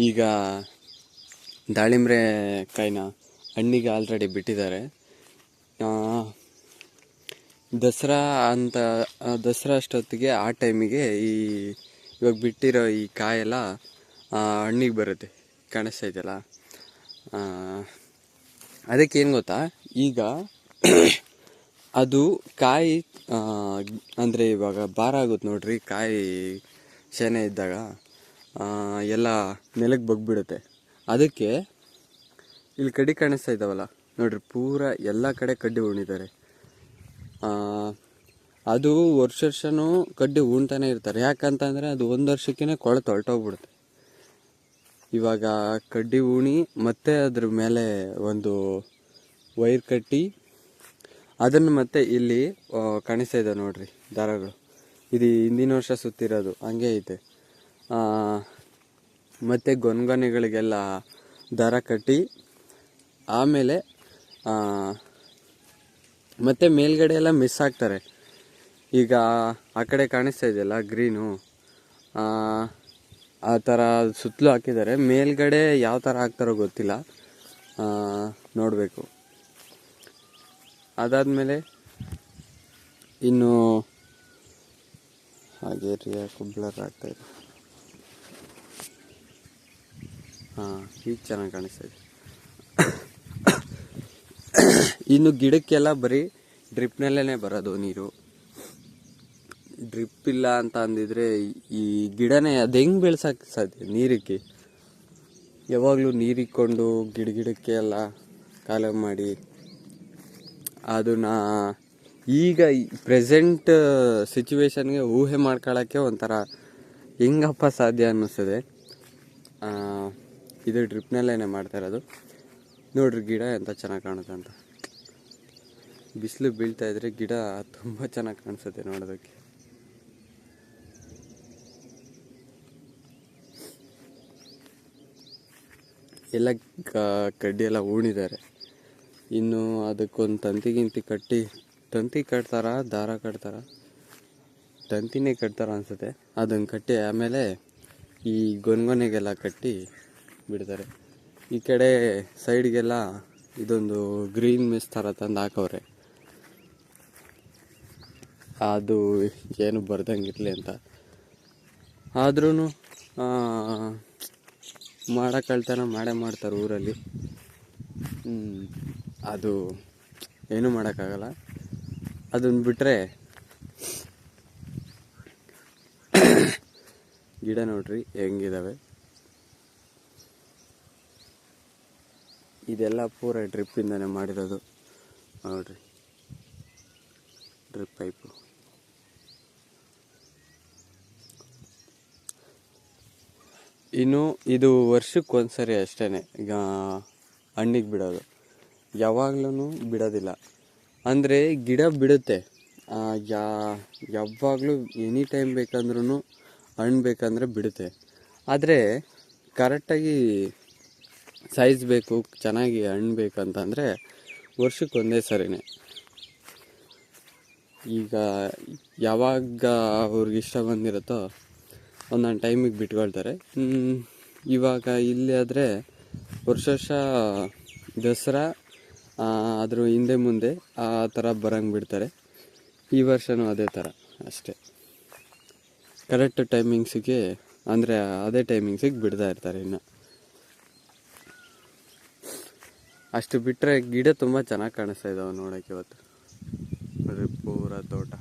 ಈಗ ದಾಳಿಂಬ್ರೆ ಕಾಯಿನ ಹಣ್ಣಿಗೆ ಆಲ್ರೆಡಿ ಬಿಟ್ಟಿದ್ದಾರೆ. ದಸರಾ ಅಂತ ದಸರಾ ಅಷ್ಟೊತ್ತಿಗೆ ಆ ಟೈಮಿಗೆ ಇವಾಗ ಬಿಟ್ಟಿರೋ ಈ ಕಾಯೆಲ್ಲ ಹಣ್ಣಿಗೆ ಬರುತ್ತೆ. ಕಾಣಿಸ್ತಾ ಇದೆಯಲ್ಲ, ಅದಕ್ಕೇನು ಗೊತ್ತಾ, ಈಗ ಅದು ಕಾಯಿ ಅಂದರೆ ಇವಾಗ ಭಾರ ಆಗುತ್ತೆ ನೋಡ್ರಿ, ಕಾಯಿ ಶೇನೆ ಇದ್ದಾಗ ಎಲ್ಲ ನೆಲಕ್ಕೆ ಬಗ್ಬಿಡುತ್ತೆ. ಅದಕ್ಕೆ ಇಲ್ಲಿ ಕಡ್ಡಿ ಕಾಣಿಸ್ತಾ ಇದ್ದಾವಲ್ಲ ನೋಡ್ರಿ, ಪೂರ ಎಲ್ಲ ಕಡೆ ಕಡ್ಡಿ ಉಣಿದ್ದಾರೆ. ಅದು ವರ್ಷನೂ ಕಡ್ಡಿ ಉಣ್ತಾನೆ ಇರ್ತಾರೆ. ಯಾಕಂತಂದರೆ ಅದು ಒಂದು ವರ್ಷಕ್ಕೇ ಕೊಳೆತು ಹೊರಟೋಗ್ಬಿಡುತ್ತೆ. ಇವಾಗ ಕಡ್ಡಿ ಉಣಿ ಮತ್ತೆ ಅದ್ರ ಮೇಲೆ ಒಂದು ವೈರ್ ಕಟ್ಟಿ ಅದನ್ನು ಮತ್ತೆ ಇಲ್ಲಿ ಕಾಣಿಸ್ತಾ ಇದೆ ನೋಡ್ರಿ ದಾರಗಳು. ಇದು ಹಿಂದಿನ ವರ್ಷ ಸುತ್ತಿರೋದು ಹಂಗೆ ಐತೆ. ಮತ್ತು ಗೊನೆಗಳಿಗೆಲ್ಲ ದಾರ ಕಟ್ಟಿ ಆಮೇಲೆ ಮತ್ತು ಮೇಲ್ಗಡೆ ಎಲ್ಲ ಮಿಸ್ ಆಗ್ತಾರೆ. ಈಗ ಆ ಕಡೆ ಕಾಣಿಸ್ತಾ ಇದೆಯಲ್ಲ ಗ್ರೀನು, ಆ ಥರ ಸುತ್ತಲೂ ಹಾಕಿದ್ದಾರೆ. ಮೇಲ್ಗಡೆ ಯಾವ ಥರ ಹಾಕ್ತಾರೋ ಗೊತ್ತಿಲ್ಲ, ನೋಡಬೇಕು. ಅದಾದಮೇಲೆ ಇನ್ನು ಹಾಗೆ ಬ್ಲರ್ ಆಗ್ತಾಯಿದೆ. ಈಗ ಚೆನ್ನಾಗಿ ಕಾಣಿಸ್ತಾ ಇದೆ. ಇನ್ನು ಗಿಡಕ್ಕೆಲ್ಲ ಬರೀ ಡ್ರಿಪ್ನಲ್ಲೇ ಬರೋದು ನೀರು. ಡ್ರಿಪ್ ಇಲ್ಲ ಅಂತ ಅಂದಿದ್ರೆ ಈ ಗಿಡನೇ ಅದು ಹೆಂಗೆ ಬೆಳ್ಸೋಕ್ಕೆ ಸಾಧ್ಯ? ನೀರಿಗೆ ಯಾವಾಗಲೂ ನೀರಿಕ್ಕೊಂಡು ಗಿಡಕ್ಕೆ ಎಲ್ಲ ಕಾಲ ಮಾಡಿ ಅದನ್ನ ಈಗ ಪ್ರೆಸೆಂಟ್ ಸಿಚುವೇಶನ್ಗೆ ಊಹೆ ಮಾಡ್ಕೊಳ್ಳೋಕ್ಕೆ ಒಂಥರ ಹೆಂಗಪ್ಪ ಸಾಧ್ಯ ಅನ್ನಿಸ್ತದೆ. ಇದು ಡ್ರಿಪ್ನಲ್ಲೇ ಮಾಡ್ತಾ ಇರೋದು. ನೋಡ್ರಿ ಗಿಡ ಎಂತ ಚೆನ್ನಾಗಿ ಕಾಣುತ್ತೆ ಅಂತ. ಬಿಸಿಲು ಬೀಳ್ತಾ ಇದ್ರೆ ಗಿಡ ತುಂಬ ಚೆನ್ನಾಗಿ ಕಾಣಿಸುತ್ತೆ ನೋಡೋದಕ್ಕೆ. ಎಲ್ಲ ಕಡ್ಡಿ ಎಲ್ಲ ಉಣಿದ್ದಾರೆ. ಇನ್ನು ಅದಕ್ಕೊಂದು ತಂತಿ ಕಟ್ಟಿ, ತಂತಿ ಕಟ್ತಾರ ದಾರ ಕಟ್ತಾರ, ತಂತಿನೇ ಕಟ್ತಾರ ಅನಿಸುತ್ತೆ. ಅದನ್ನು ಕಟ್ಟಿ ಆಮೇಲೆ ಈ ಗೊನೆಗೆಲ್ಲ ಕಟ್ಟಿ ಬಿಡ್ತಾರೆ. ಈ ಕಡೆ ಸೈಡ್ಗೆಲ್ಲ ಇದೊಂದು ಗ್ರೀನ್ ಮಿಸ್ ಥರ ತಂದು ಹಾಕವ್ರೆ. ಅದು ಏನು ಬರ್ದಂಗಿರಲಿ ಅಂತ. ಆದ್ರೂ ಮಾಡೋಕ್ಕಳ್ತನ ಮಾಡ್ತಾರೆ ಊರಲ್ಲಿ. ಅದು ಏನೂ ಮಾಡೋಕ್ಕಾಗಲ್ಲ. ಅದನ್ನು ಬಿಟ್ಟರೆ ಗಿಡ ನೋಡ್ರಿ ಹೆಂಗಿದಾವೆ. ಇದೆಲ್ಲ ಪೂರ ಡ್ರಿಪ್ಪಿಂದನೇ ಮಾಡಿರೋದು ನೋಡ್ರಿ, ಡ್ರಿಪ್ ಪೈಪು. ಇನ್ನು ಇದು ವರ್ಷಕ್ಕೊಂದ್ಸರಿ ಅಷ್ಟೇ ಈಗ ಹಣ್ಣಿಗೆ ಬಿಡೋದು, ಯಾವಾಗ್ಲೂ ಬಿಡೋದಿಲ್ಲ. ಅಂದರೆ ಗಿಡ ಬಿಡುತ್ತೆ, ಯಾವಾಗಲೂ ಎನಿ ಟೈಮ್ ಬೇಕಂದ್ರೂ ಹಣ್ಣು ಬೇಕಂದರೆ ಬಿಡುತ್ತೆ. ಆದರೆ ಕರೆಕ್ಟಾಗಿ ಸೈಜ್ ಬೇಕು, ಚೆನ್ನಾಗಿ ಹಣ್ಣು ಬೇಕಂತಂದರೆ ವರ್ಷಕ್ಕೊಂದೇ ಸರಿನೇ. ಈಗ ಯಾವಾಗ ಅವ್ರಿಗೆ ಇಷ್ಟ ಬಂದಿರುತ್ತೋ ಒಂದೊಂದು ಟೈಮಿಗೆ ಬಿಟ್ಕೊಳ್ತಾರೆ. ಇವಾಗ ಇಲ್ಲಿ ಆದರೆ ವರ್ಷ ದಸರಾ ಅದ್ರ ಹಿಂದೆ ಮುಂದೆ ಆ ಥರ ಬರಂಗೆ ಬಿಡ್ತಾರೆ. ಈ ವರ್ಷವೂ ಅದೇ ಥರ ಅಷ್ಟೇ, ಕರೆಕ್ಟ್ ಟೈಮಿಂಗ್ಸಿಗೆ ಅಂದರೆ ಅದೇ ಟೈಮಿಂಗ್ಸಿಗೆ ಬಿಡ್ತಾ ಇರ್ತಾರೆ. ಇನ್ನು ಅಷ್ಟು ಬಿಟ್ಟರೆ ಗಿಡ ತುಂಬ ಚೆನ್ನಾಗಿ ಕಾಣಿಸ್ತಾ ಇದ್ದಾವೆ ನೋಡೋಕ್ಕೆ ಇವತ್ತು. ಪೂರ ತೋಟ.